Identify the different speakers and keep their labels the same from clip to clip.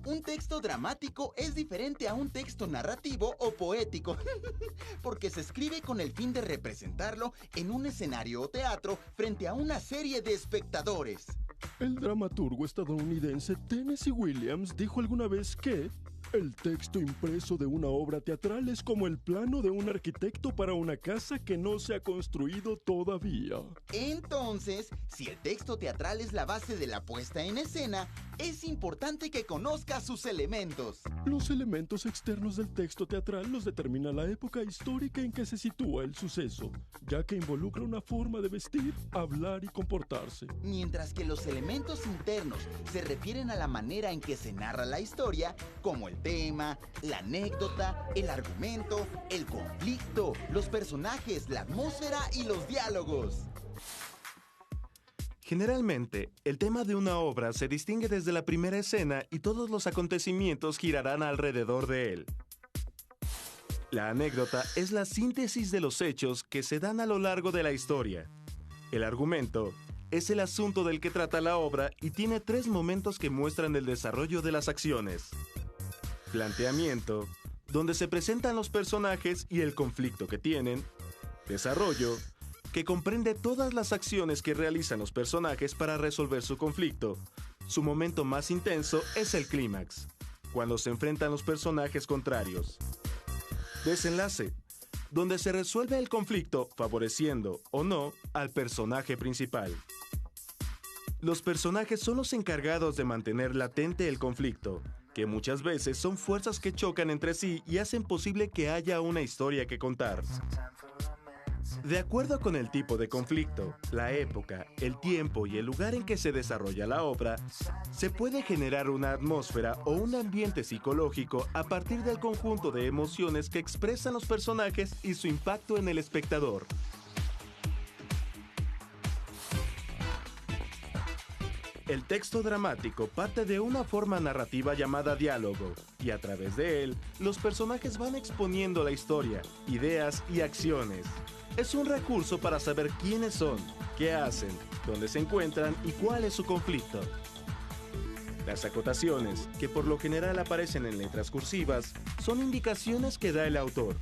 Speaker 1: Un texto dramático es diferente a un texto narrativo o poético, porque se escribe con el fin de representarlo en un escenario o teatro frente a una serie de espectadores.
Speaker 2: El dramaturgo estadounidense Tennessee Williams dijo alguna vez que el texto impreso de una obra teatral es como el plano de un arquitecto para una casa que no se ha construido todavía.
Speaker 1: Entonces, si el texto teatral es la base de la puesta en escena, es importante que conozca sus elementos.
Speaker 2: Los elementos externos del texto teatral los determina la época histórica en que se sitúa el suceso, ya que involucra una forma de vestir, hablar y comportarse.
Speaker 1: Mientras que los elementos internos se refieren a la manera en que se narra la historia, como el tema, la anécdota, el argumento, el conflicto, los personajes, la atmósfera y los diálogos.
Speaker 3: Generalmente, el tema de una obra se distingue desde la primera escena y todos los acontecimientos girarán alrededor de él. La anécdota es la síntesis de los hechos que se dan a lo largo de la historia. El argumento es el asunto del que trata la obra y tiene 3 momentos que muestran el desarrollo de las acciones. Planteamiento, donde se presentan los personajes y el conflicto que tienen. Desarrollo, que comprende todas las acciones que realizan los personajes para resolver su conflicto. Su momento más intenso es el clímax, cuando se enfrentan los personajes contrarios. Desenlace, donde se resuelve el conflicto favoreciendo o no al personaje principal. Los personajes son los encargados de mantener latente el conflicto, que muchas veces son fuerzas que chocan entre sí y hacen posible que haya una historia que contar. De acuerdo con el tipo de conflicto, la época, el tiempo y el lugar en que se desarrolla la obra, se puede generar una atmósfera o un ambiente psicológico a partir del conjunto de emociones que expresan los personajes y su impacto en el espectador. El texto dramático parte de una forma narrativa llamada diálogo, y a través de él, los personajes van exponiendo la historia, ideas y acciones. Es un recurso para saber quiénes son, qué hacen, dónde se encuentran y cuál es su conflicto. Las acotaciones, que por lo general aparecen en letras cursivas, son indicaciones que da el autor.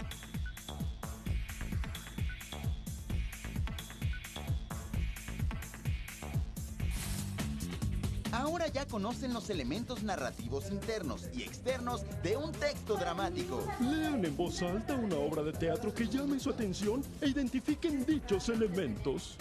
Speaker 1: Ahora ya conocen los elementos narrativos internos y externos de un texto dramático.
Speaker 2: Lean en voz alta una obra de teatro que llame su atención e identifiquen dichos elementos.